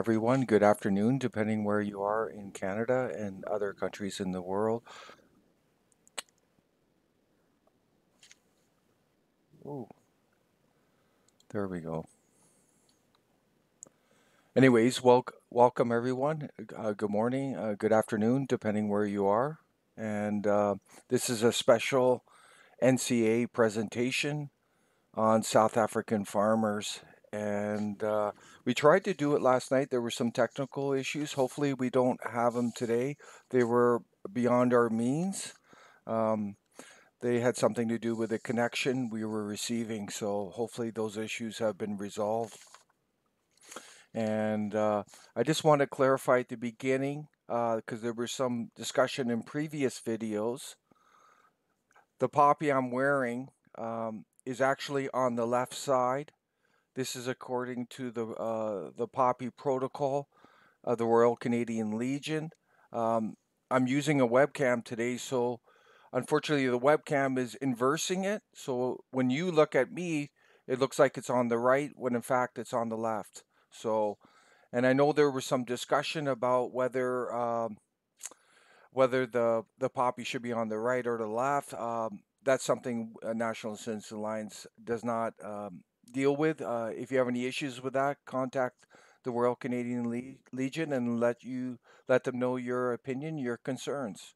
everyone. Good afternoon, depending where you are in Canada and other countries in the world. Oh, there we go. Anyways, welcome everyone. Good morning, good afternoon, depending where you are. And this is a special NCA presentation on South African farmers. And we tried to do it last night. There were some technical issues. Hopefully, we don't have them today. They were beyond our means. Um, they had something to do with the connection we were receiving. So hopefully those issues have been resolved. And I just want to clarify at the beginning, because there was some discussion in previous videos. The poppy I'm wearing is actually on the left side. This is according to the poppy protocol of the Royal Canadian Legion. Um, I'm using a webcam today, so unfortunately the webcam is inversing it. So when you look at me, it looks like it's on the right when in fact it's on the left. So, and I know there was some discussion about whether the poppy should be on the right or the left. That's something National Citizens Alliance does not deal with. If you have any issues with that, contact the Royal Canadian Legion and let them know your opinion, your concerns.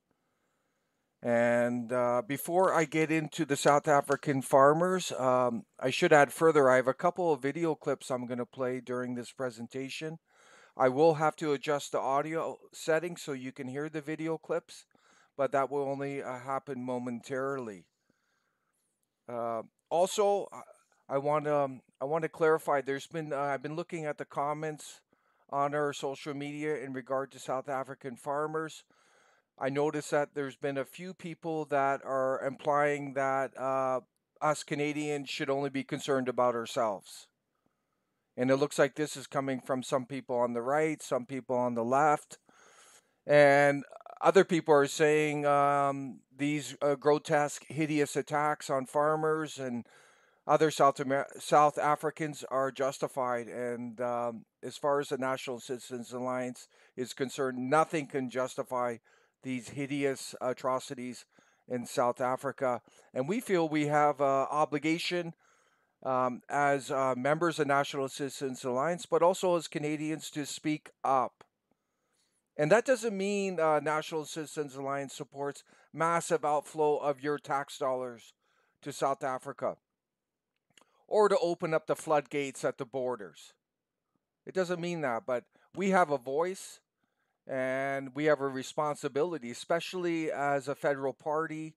And before I get into the South African farmers, I should add further. I have a couple of video clips I'm going to play during this presentation. I will have to adjust the audio settings so you can hear the video clips, but that will only happen momentarily. Uh, also, I want to clarify. I've been looking at the comments on our social media in regard to South African farmers. I noticed that there's been a few people that are implying that us Canadians should only be concerned about ourselves. And it looks like this is coming from some people on the right, some people on the left, and other people are saying these grotesque, hideous attacks on farmers and other South Africans are justified. And as far as the National Citizens Alliance is concerned, nothing can justify these hideous atrocities in South Africa. And we feel we have obligation as members of National Citizens Alliance, but also as Canadians to speak up. And that doesn't mean National Citizens Alliance supports massive outflow of your tax dollars to South Africa or to open up the floodgates at the borders. It doesn't mean that, but we have a voice and we have a responsibility, especially as a federal party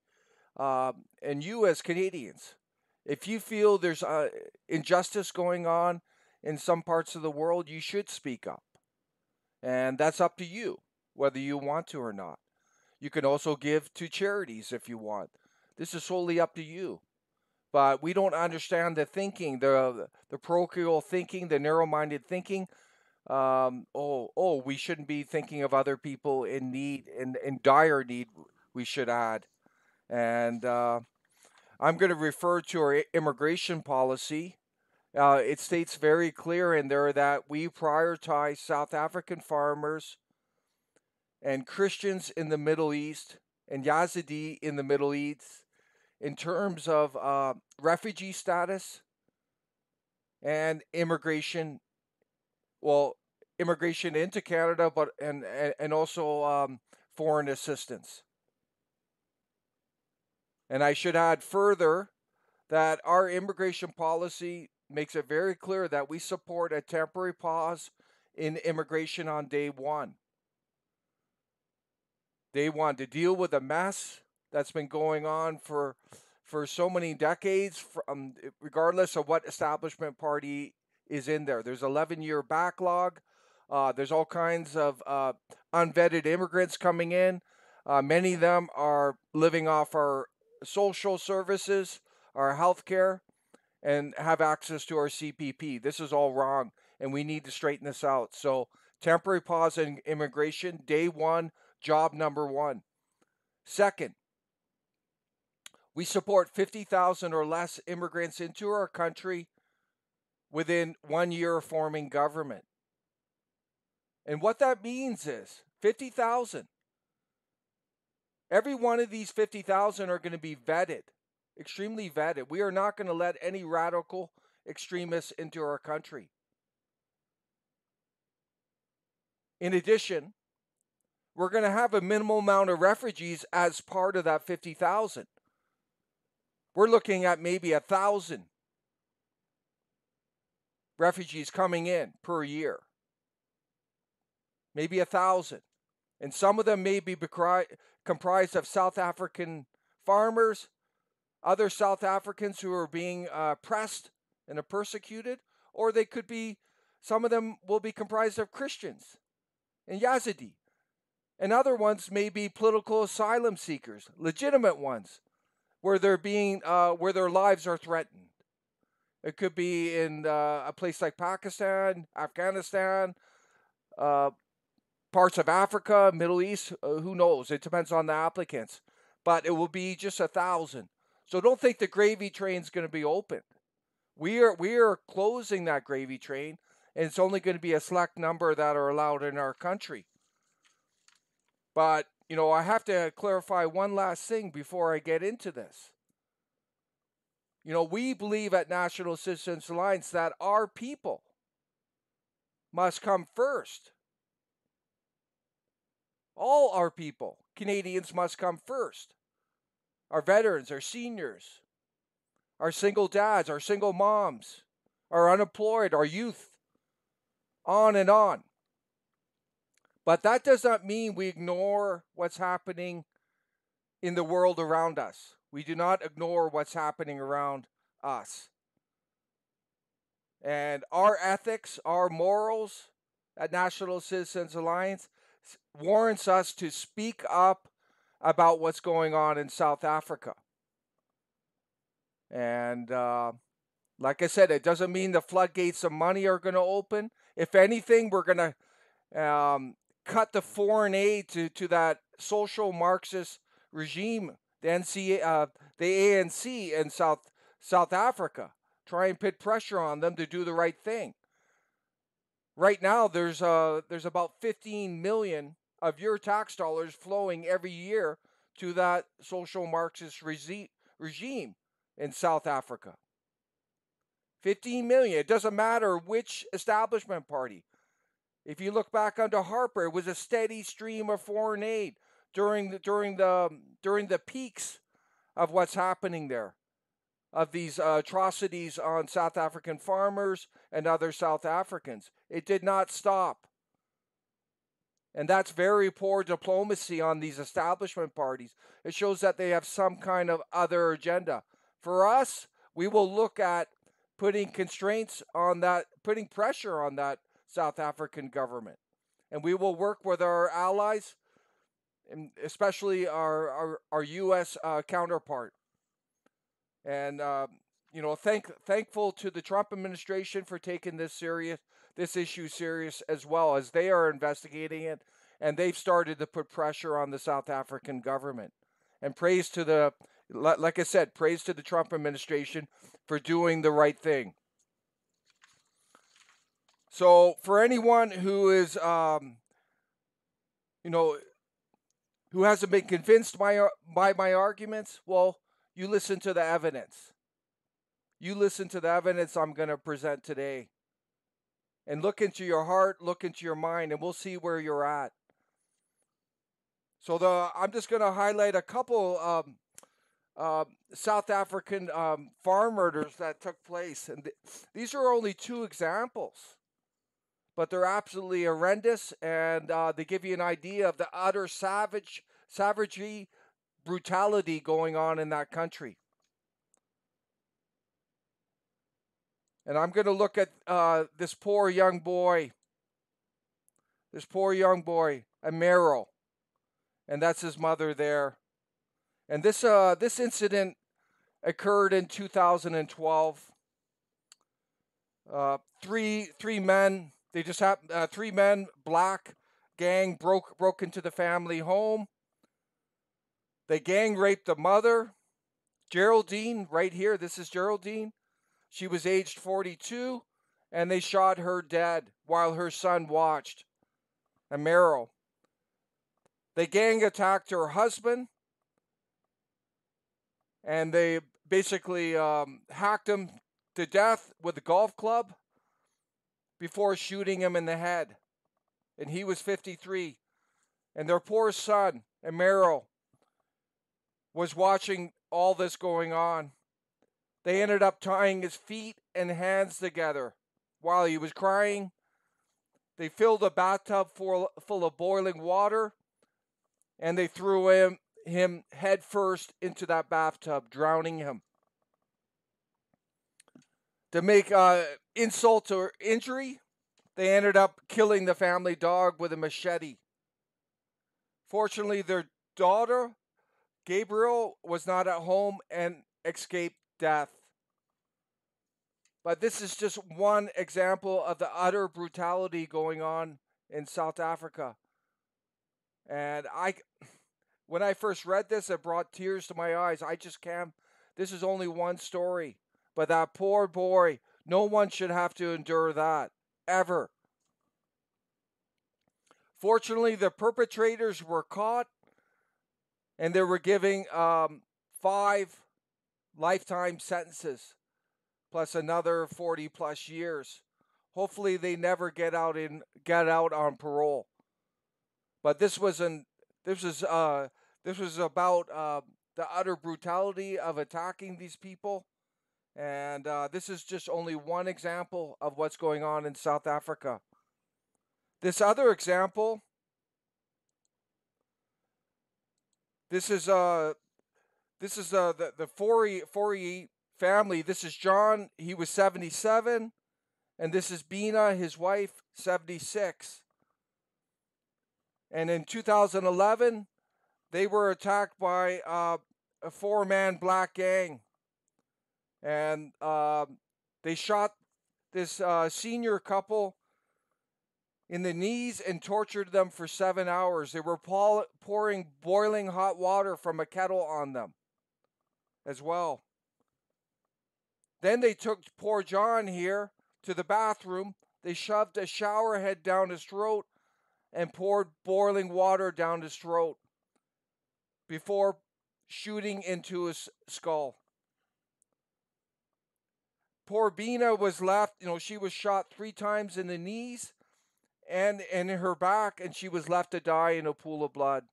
and you as Canadians. If you feel there's injustice going on in some parts of the world, you should speak up. And that's up to you, whether you want to or not. You can also give to charities if you want. This is solely up to you. But we don't understand the thinking, the parochial thinking, the narrow-minded thinking. We shouldn't be thinking of other people in need, in dire need. We should add, and I'm going to refer to our immigration policy. It states very clear in there that we prioritize South African farmers and Christians in the Middle East and Yazidi in the Middle East in terms of refugee status and immigration. Well, immigration into Canada, but and also foreign assistance. And I should add further that our immigration policy makes it very clear that we support a temporary pause in immigration on day one. Day one to deal with a mess that's been going on for so many decades, regardless of what establishment party is in there. There's 11-year backlog. There's all kinds of unvetted immigrants coming in. Many of them are living off our social services, our health care, and have access to our CPP. This is all wrong, and we need to straighten this out. So, temporary pause in immigration, day one, job number one. Second, we support 50,000 or less immigrants into our country within 1 year of forming government. And what that means is 50,000. Every one of these 50,000 are going to be vetted, extremely vetted. We are not going to let any radical extremists into our country. In addition, we're going to have a minimal amount of refugees as part of that 50,000. We're looking at maybe 1,000 refugees coming in per year. Maybe 1,000. And some of them may be comprised of South African farmers, other South Africans who are being oppressed and are persecuted, or they could be, some of them will be comprised of Christians and Yazidi. And other ones may be political asylum seekers, legitimate ones, where they're being, where their lives are threatened. It could be in a place like Pakistan, Afghanistan, parts of Africa, Middle East. Who knows? It depends on the applicants, but it will be just 1,000. So don't think the gravy train's going to be open. We are closing that gravy train, and it's only going to be a select number that are allowed in our country. But, I have to clarify one last thing before I get into this. We believe at National Citizens Alliance that our people must come first. All our people, Canadians, must come first. Our veterans, our seniors, our single dads, our single moms, our unemployed, our youth, on and on. But that does not mean we ignore what's happening in the world around us. We do not ignore what's happening around us. And our ethics, our morals at National Citizens Alliance warrants us to speak up about what's going on in South Africa. And like I said, it doesn't mean the floodgates of money are going to open. If anything, we're going to cut the foreign aid to that social Marxist regime, the ANC in South Africa. Try and put pressure on them to do the right thing. Right now, there's about 15 million of your tax dollars flowing every year to that social Marxist regime in South Africa. 15 million. It doesn't matter which establishment party. If you look back under Harper, it was a steady stream of foreign aid during the peaks of what's happening there, of these atrocities on South African farmers and other South Africans. It did not stop. And that's very poor diplomacy on these establishment parties. It shows that they have some kind of other agenda. For us, we will look at putting constraints on that, putting pressure on that South African government. And we will work with our allies, and especially our U.S. Counterpart. And thankful to the Trump administration for taking this issue serious, as well as they are investigating it, and they've started to put pressure on the South African government. And praise to the Trump administration for doing the right thing. So for anyone who is, who hasn't been convinced by my arguments, well, you listen to the evidence. You listen to the evidence I'm going to present today. And look into your heart, look into your mind, and we'll see where you're at. So I'm just going to highlight a couple South African farm murders that took place. And these are only two examples, but they're absolutely horrendous, and they give you an idea of the utter savagery, brutality going on in that country. And I'm going to look at this poor young boy, Amaro, and that's his mother there. And this incident occurred in 2012. Three men. They just happened. 3 men, black gang, broke into the family home. They gang raped the mother, Geraldine. Right here, this is Geraldine. She was aged 42, and they shot her dead while her son watched. Amaro. They gang attacked her husband, and they basically hacked him to death with a golf club before shooting him in the head. And he was 53. And their poor son, Amaro, was watching all this going on. They ended up tying his feet and hands together while he was crying. They filled a bathtub full of boiling water, and they threw him head first into that bathtub, drowning him. To make insult to injury, they ended up killing the family dog with a machete. Fortunately, their daughter, Gabriela, was not at home and escaped death. But this is just one example of the utter brutality going on in South Africa. And when I first read this, it brought tears to my eyes. I just can't. This is only one story. But that poor boy, no one should have to endure that, ever. Fortunately, the perpetrators were caught, and they were giving 5 lifetime sentences, plus another 40 plus years. Hopefully, they never get out on parole. But this was about the utter brutality of attacking these people, and this is just only one example of what's going on in South Africa. This other example, this is the Fourie family. This is John. He was 77, and this is Bina, his wife, 76. And in 2011, they were attacked by a 4-man black gang, and they shot this senior couple in the knees and tortured them for 7 hours. They were pouring boiling hot water from a kettle on them as well. Then they took poor John here to the bathroom. They shoved a shower head down his throat and poured boiling water down his throat before shooting into his skull. Poor Bina was left, she was shot 3 times in the knees and in her back, and she was left to die in a pool of blood.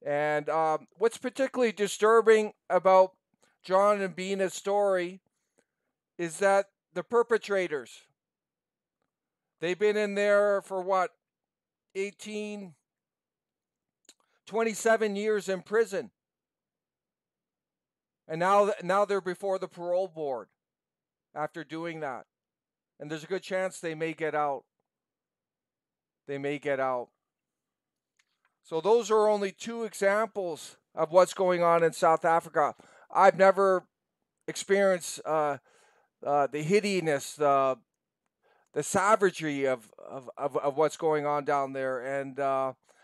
And what's particularly disturbing about John and Bina's story is that the perpetrators, they've been in there for 27 years in prison. And now they're before the parole board after doing that. And there's a good chance they may get out. So those are only 2 examples of what's going on in South Africa. I've never experienced the hideousness, the savagery of what's going on down there. And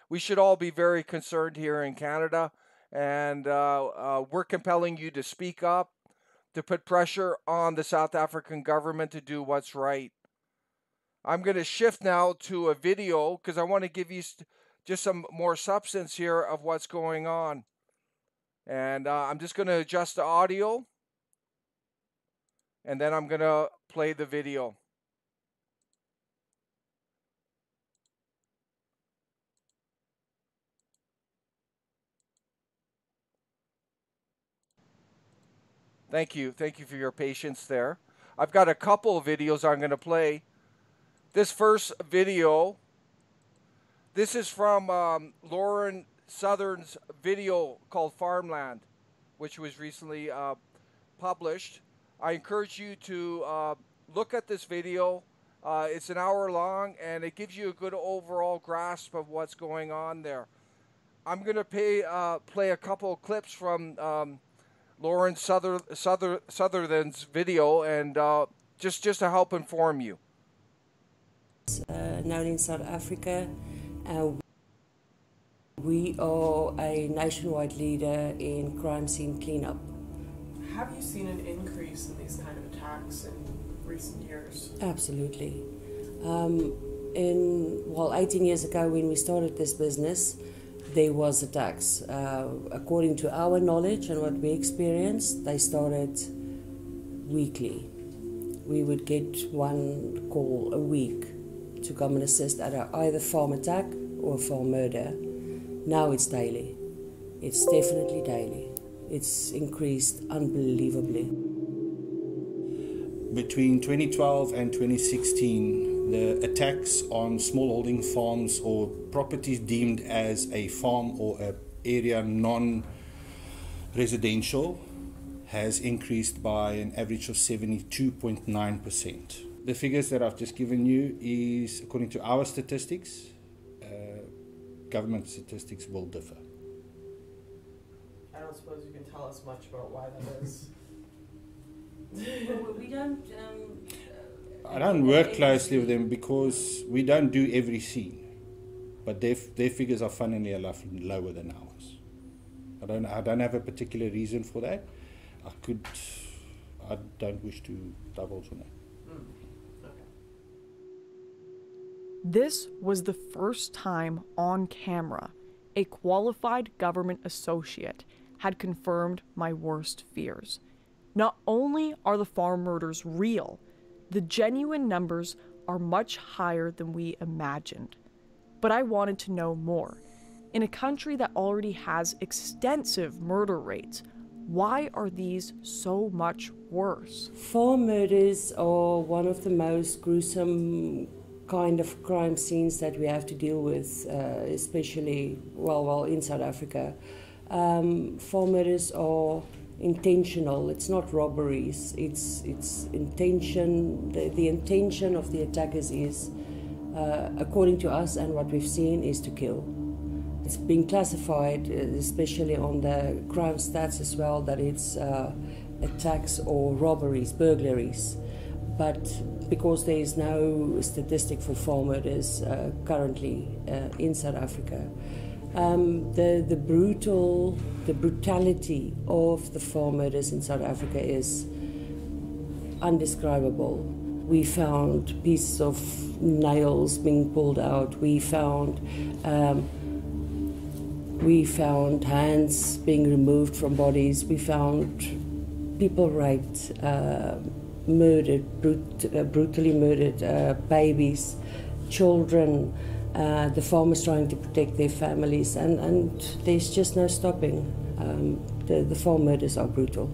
we should all be very concerned here in Canada. And we're compelling you to speak up, to put pressure on the South African government to do what's right. I'm going to shift now to a video because I want to give you just some more substance here of what's going on. And I'm just going to adjust the audio, and then I'm going to play the video. Thank you for your patience there. I've got a couple of videos I'm going to play. This first video, this is from Lauren Southern's video called Farmland, which was recently published. I encourage you to look at this video. It's an hour long, and it gives you a good overall grasp of what's going on there. I'm going to play a couple of clips from Lauren Sutherland's video, and just to help inform you. Known in South Africa, we are a nationwide leader in crime scene cleanup. Have you seen an increase in these kind of attacks in recent years? Absolutely. Well, 18 years ago when we started this business, there was attacks. According to our knowledge and what we experienced, they started weekly. We would get one call a week to come and assist at either farm attack or farm murder. Now it's daily. It's definitely daily. It's increased unbelievably. Between 2012 and 2016, the attacks on smallholding farms or properties deemed as a farm or an area non-residential has increased by an average of 72.9%. The figures that I've just given you is according to our statistics. Government statistics will differ. I don't suppose you can tell us much about why that is. We don't. I don't work closely with them because we don't do every scene, but their figures are funnily enough lower than ours. I don't have a particular reason for that. I don't wish to divulge on that. Okay. This was the first time on camera a qualified government associate had confirmed my worst fears. Not only are the farm murders real, the genuine numbers are much higher than we imagined. But I wanted to know more. In a country that already has extensive murder rates, why are these so much worse? Farm murders are one of the most gruesome kind of crime scenes that we have to deal with, especially, well, in South Africa. Farm murders are intentional. It's not robberies. It's intention. The intention of the attackers is, according to us and what we've seen, is to kill. It's been classified, especially on the crime stats as well, that it's attacks or robberies, burglaries. But because there is no statistic for farm murders currently in South Africa, the brutality of the farm murders in South Africa is undescribable. We found pieces of nails being pulled out. We found hands being removed from bodies. We found people raped, murdered, brutally murdered, babies, children. The farmers trying to protect their families, and there's just no stopping. The farm murders are brutal.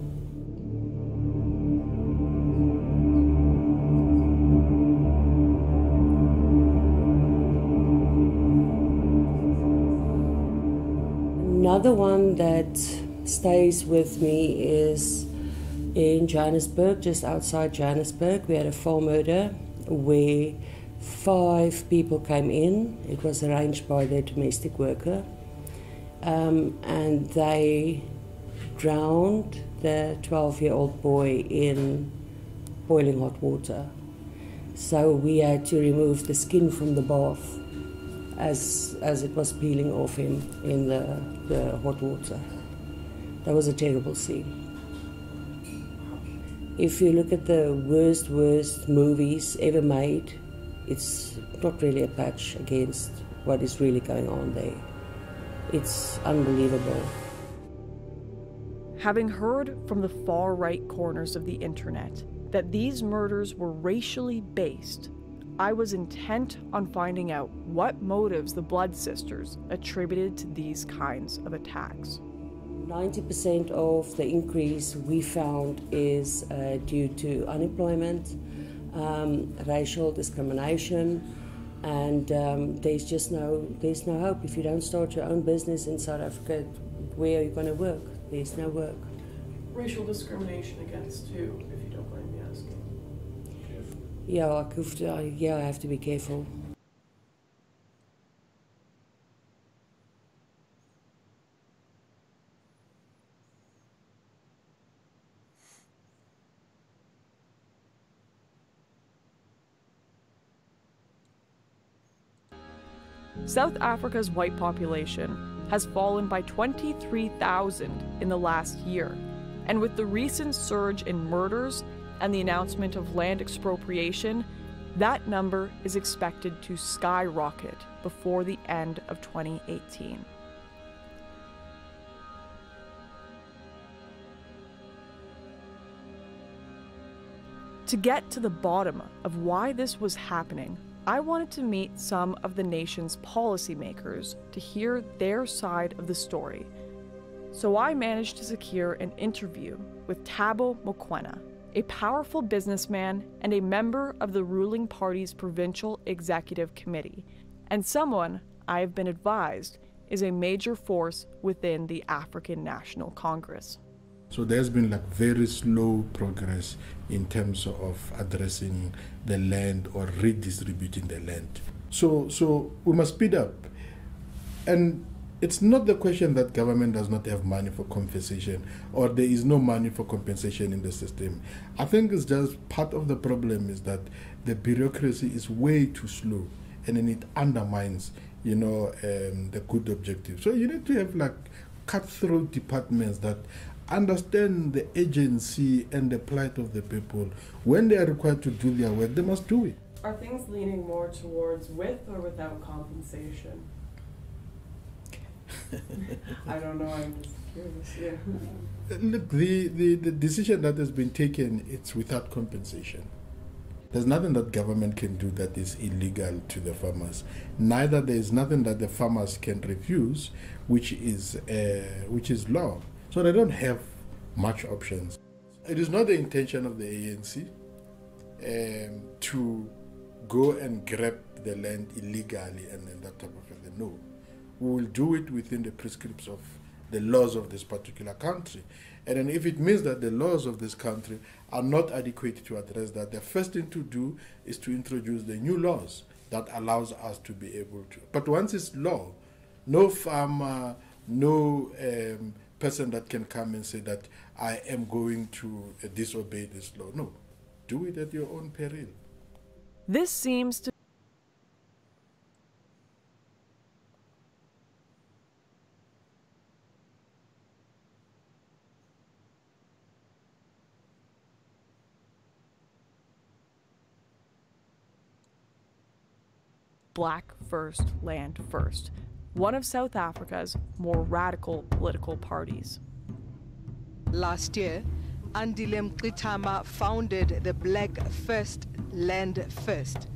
Another one that stays with me is in Johannesburg, just outside Johannesburg. We had a farm murder where 5 people came in. It was arranged by their domestic worker, and they drowned the 12-year-old boy in boiling hot water. So we had to remove the skin from the bath as it was peeling off him in the hot water. That was a terrible scene. If you look at the worst movies ever made, it's not really a patch against what is really going on there. It's unbelievable. Having heard from the far-right corners of the internet that these murders were racially based, I was intent on finding out what motives the Blood Sisters attributed to these kinds of attacks. 90% of the increase we found is due to unemployment, racial discrimination, and there's no hope. If you don't start your own business in South Africa, where are you going to work? There's no work. Racial discrimination against who, if you don't mind me asking? Yeah, I have to be careful. South Africa's white population has fallen by 23,000 in the last year, and with the recent surge in murders and the announcement of land expropriation, That number is expected to skyrocket before the end of 2018. To get to the bottom of why this was happening, I wanted to meet some of the nation's policymakers to hear their side of the story. So I managed to secure an interview with Thabo Mokoena, a powerful businessman and a member of the ruling party's provincial executive committee, and someone I have been advised is a major force within the African National Congress. So there's been like very slow progress in terms of addressing the land or redistributing the land. So we must speed up. And it's not the question that government does not have money for compensation or there is no money for compensation in the system. I think it's just part of the problem is that the bureaucracy is way too slow and then it undermines, the good objective. So you need to have like cutthroat departments that understand the agency and the plight of the people. When they are required to do their work, they must do it. Are things leaning more towards with or without compensation? I don't know, I'm just curious. Yeah. Look, the decision that has been taken, it's without compensation. There's nothing that government can do that is illegal to the farmers. Neither there is nothing that the farmers can refuse, which is law. So they don't have much options. It is not the intention of the ANC to go and grab the land illegally and that type of thing. No. We will do it within the prescripts of the laws of this particular country. And then if it means that the laws of this country are not adequate to address that, the first thing to do is to introduce the new laws that allows us to be able to. But once it's law, no farmer, no person that can come and say that I am going to disobey this law. No, do it at your own peril. This seems to Black First, Land First, one of South Africa's more radical political parties. Last year, Andile Mqitama founded the Black First, Land First,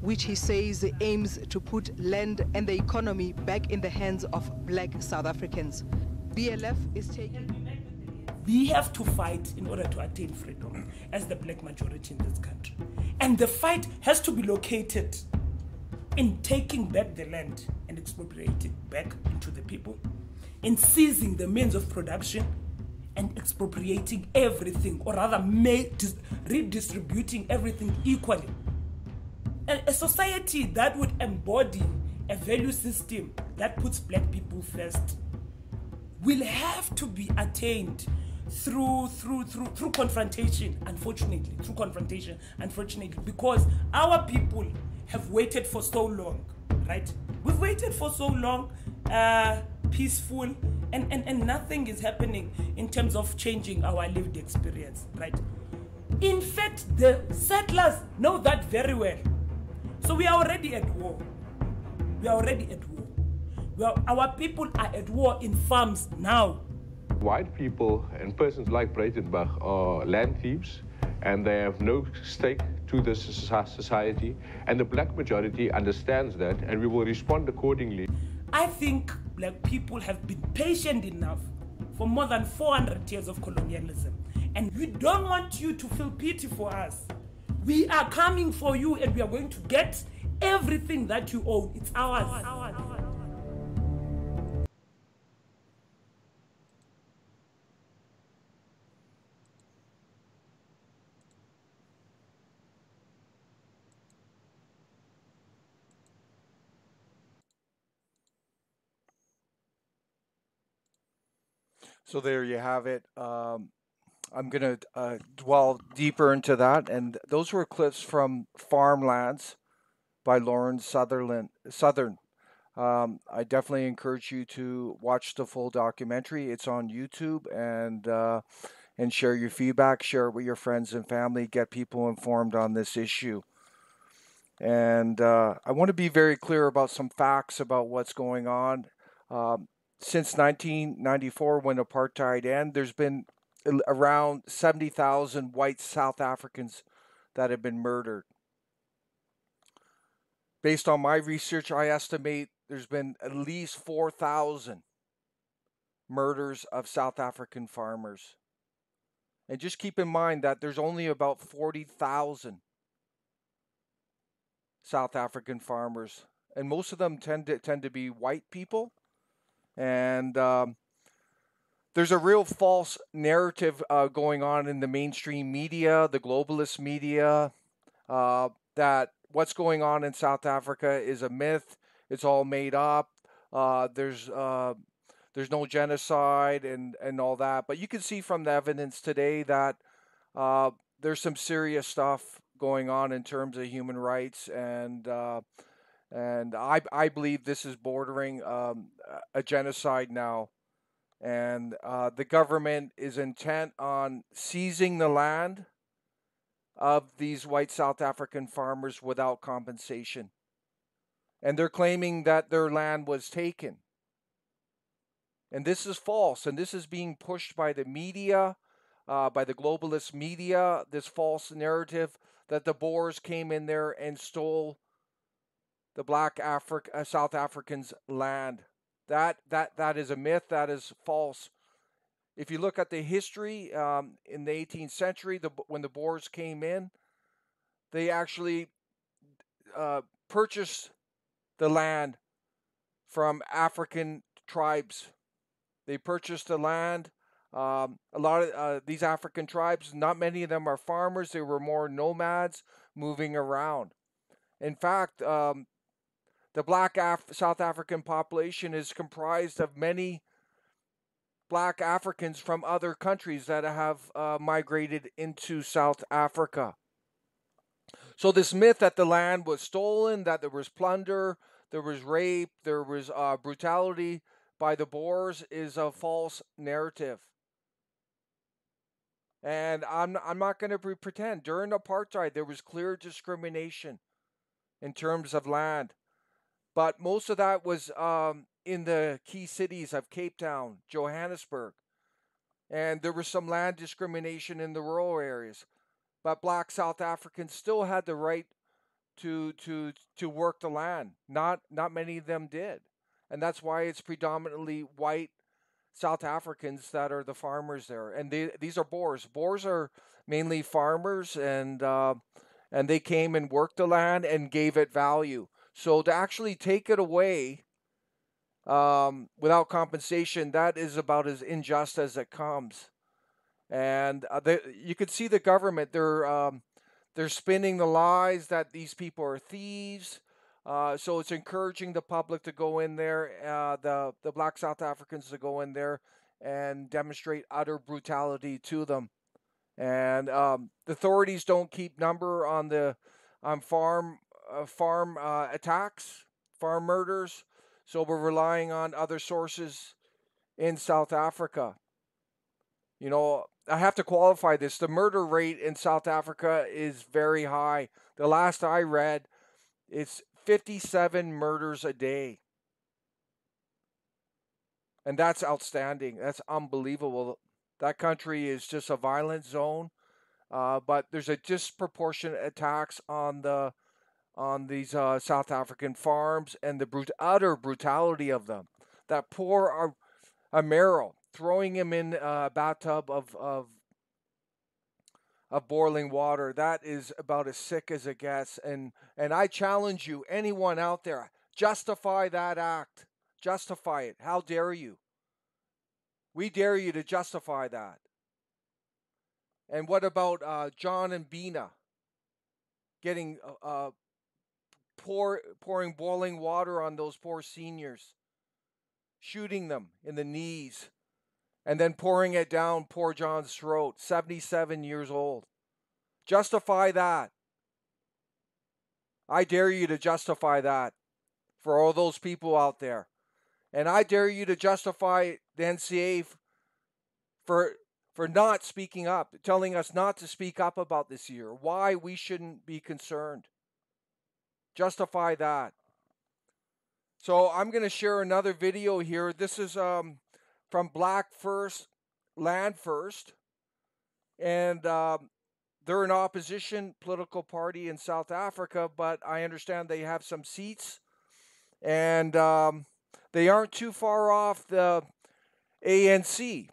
which he says aims to put land and the economy back in the hands of black South Africans. BLF is taking... We have to fight in order to attain freedom as the black majority in this country. And the fight has to be located in taking back the land and expropriating back into the people, in seizing the means of production and expropriating everything, or rather redistributing everything equally. And a society that would embody a value system that puts black people first will have to be attained through confrontation, unfortunately, because our people have waited for so long, right? We've waited for so long, peaceful, and nothing is happening in terms of changing our lived experience, right? In fact, the settlers know that very well. So we are already at war. Our people are at war in farms now. White people and persons like Breitenbach are land thieves, and they have no stake to this society, and the black majority understands that, and we will respond accordingly. I think black people have been patient enough for more than 400 years of colonialism, and we don't want you to feel pity for us. We are coming for you, and we are going to get everything that you own. It's ours. So there you have it. I'm going to dwell deeper into that. And those were clips from Farmlands by Lauren Southern. I definitely encourage you to watch the full documentary. It's on YouTube, and share your feedback, share it with your friends and family, get people informed on this issue. And I want to be very clear about some facts about what's going on. Um, since 1994, when apartheid ended, there's been around 70,000 white South Africans that have been murdered. Based on my research, I estimate there's been at least 4,000 murders of South African farmers. And just keep in mind that there's only about 40,000 South African farmers, and most of them tend to be white people. And there's a real false narrative going on in the mainstream media, the globalist media, that what's going on in South Africa is a myth. It's all made up. There's no genocide and all that. But you can see from the evidence today that uh, there's some serious stuff going on in terms of human rights, and I believe this is bordering a genocide now. And the government is intent on seizing the land of these white South African farmers without compensation. And they're claiming that their land was taken. And this is false. And this is being pushed by the media, by the globalist media, this false narrative that the Boers came in there and stole the South Africans' land. That is a myth. That is false. If you look at the history in the 18th century, when the Boers came in, they actually purchased the land from African tribes. They purchased the land. A lot of these African tribes, not many of them are farmers. They were more nomads moving around. In fact, the black South African population is comprised of many black Africans from other countries that have migrated into South Africa. So this myth that the land was stolen, that there was plunder, there was rape, there was brutality by the Boers is a false narrative. And I'm not going to pretend. During apartheid, there was clear discrimination in terms of land. But most of that was in the key cities of Cape Town, Johannesburg. And there was some land discrimination in the rural areas. But black South Africans still had the right to work the land. Not many of them did. And that's why it's predominantly white South Africans that are the farmers there. And these are Boers. Boers are mainly farmers, and they came and worked the land and gave it value. So to actually take it away without compensation, that is about as unjust as it comes. And you could see the government. They're spinning the lies that these people are thieves. So it's encouraging the public to go in there, the black South Africans to go in there and demonstrate utter brutality to them. And the authorities don't keep number on the on farm attacks, farm murders. So we're relying on other sources in South Africa. You know, I have to qualify this. The murder rate in South Africa is very high. The last I read, it's 57 murders a day. And that's outstanding. That's unbelievable. That country is just a violent zone. But there's a disproportionate attacks on these South African farms and the utter brutality of them. That poor Amaro, throwing him in a bathtub of boiling water. That is about as sick as it gets. And I challenge you, anyone out there, justify that act. Justify it. How dare you? We dare you to justify that. And what about John and Bina getting pouring boiling water on those poor seniors, shooting them in the knees, and then pouring it down poor John's throat, 77 years old. Justify that. I dare you to justify that for all those people out there. And I dare you to justify the NCA for not speaking up, telling us not to speak up about this year, why we shouldn't be concerned. Justify that. So I'm going to share another video here. This is from Black First, Land First. And they're an opposition political party in South Africa, but I understand they have some seats. And they aren't too far off the ANC.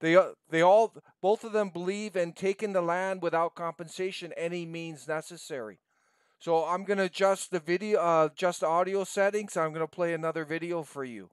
Both of them believe in taking the land without compensation, any means necessary. So I'm gonna adjust the video, adjust the audio settings. I'm gonna play another video for you.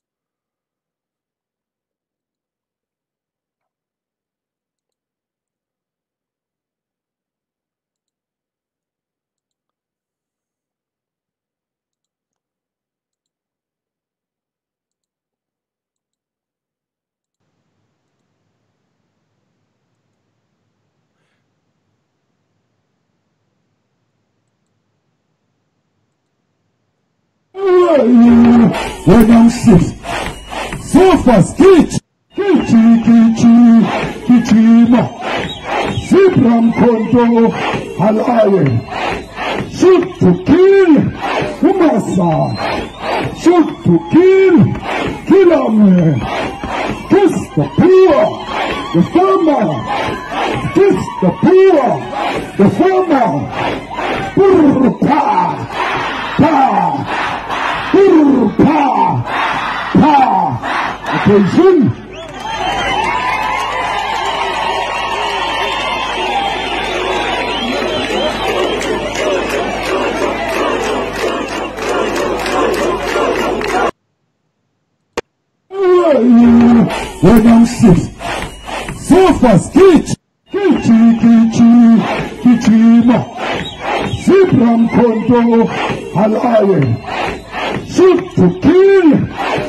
When I'm sick, so fast, kichima, Sibram Kondo, Halaye, shoot to kill, Umasa, shoot to kill, Kilame, kiss the poor, the farmer, kiss the poor, the farmer, Burr, pa, pa. Pa! Pa! Attention! When I'm sick, so fast, kichima, Sibram Kondo, Halaye. Shoot to kill,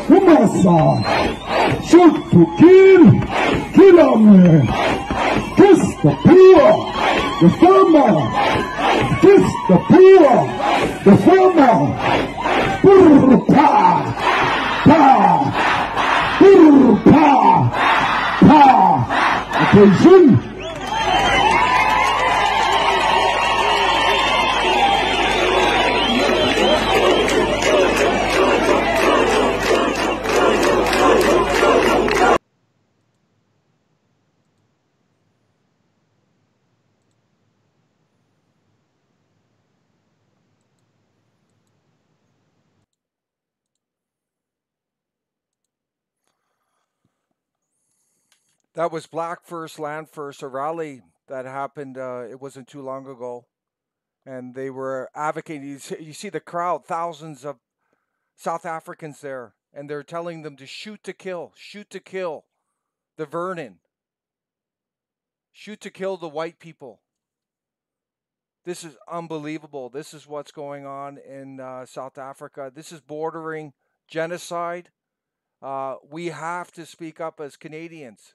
Umasa. Shoot to kill, Kilame. Kiss the poor, the farmer. Kiss the poor, the farmer. Burr, pa, pa. Burr, pa, pa. Attention. That was Black First, Land First, a rally that happened. It wasn't too long ago, and they were advocating. You see the crowd, thousands of South Africans there, and they're telling them to shoot to kill the Vernon, shoot to kill the white people. This is unbelievable. This is what's going on in South Africa. This is bordering genocide. We have to speak up as Canadians.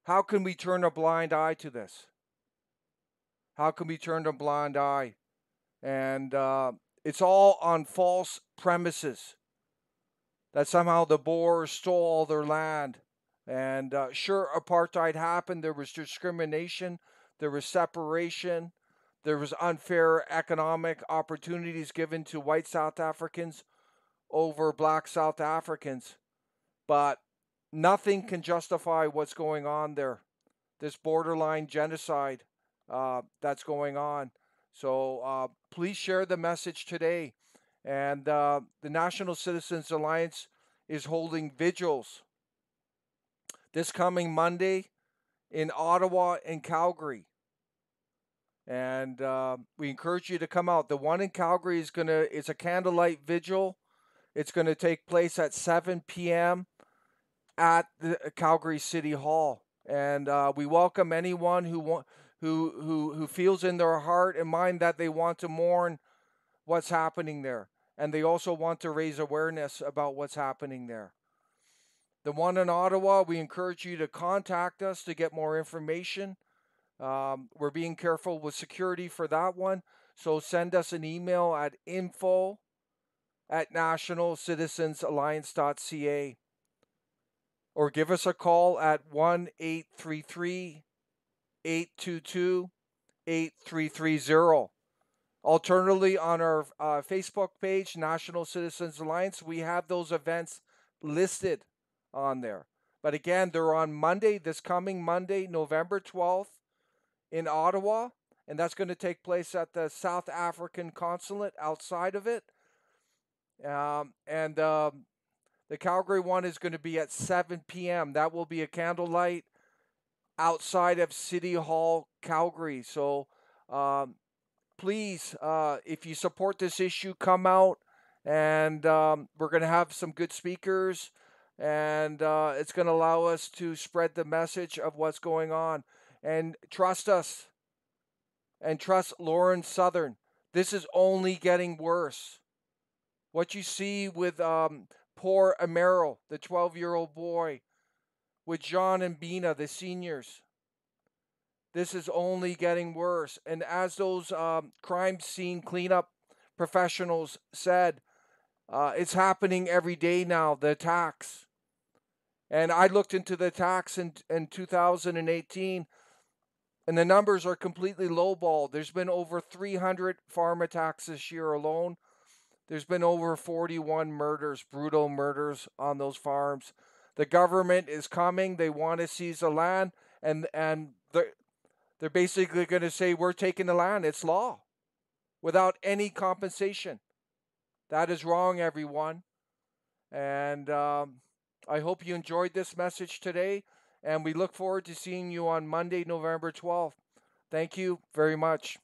How can we turn a blind eye to this? How can we turn a blind eye? And it's all on false premises that somehow the Boers stole all their land. And sure, apartheid happened. There was discrimination. There was separation. There was unfair economic opportunities given to white South Africans over black South Africans. But nothing can justify what's going on there. This borderline genocide that's going on. So please share the message today. And the National Citizens Alliance is holding vigils this coming Monday in Ottawa and Calgary. And we encourage you to come out. The one in Calgary is a candlelight vigil. It's going to take place at 7 p.m. at the Calgary City Hall. And we welcome anyone who feels in their heart and mind that they want to mourn what's happening there. And they also want to raise awareness about what's happening there. The one in Ottawa, we encourage you to contact us to get more information. We're being careful with security for that one. So send us an email at info@nationalcitizensalliance.ca or give us a call at 1-833-822-8330. Alternatively, on our Facebook page, National Citizens Alliance, we have those events listed on there. But again, they're on Monday, this coming Monday, November 12th in Ottawa, and that's going to take place at the South African consulate outside of it. And the Calgary one is going to be at 7 p.m. That will be a candlelight outside of City Hall, Calgary. So please, if you support this issue, come out, and we're going to have some good speakers, and it's going to allow us to spread the message of what's going on. And trust us, and trust Lauren Southern. This is only getting worse. What you see with poor Amaro, the 12-year-old boy, with John and Bina, the seniors. This is only getting worse. And as those crime scene cleanup professionals said, it's happening every day now, the attacks. And I looked into the attacks in 2018, and the numbers are completely lowballed. There's been over 300 farm attacks this year alone. There's been over 41 murders, brutal murders on those farms. The government is coming. They want to seize the land, and they're basically going to say, we're taking the land. It's law, without any compensation. That is wrong, everyone. And I hope you enjoyed this message today, and we look forward to seeing you on Monday, November 12th. Thank you very much.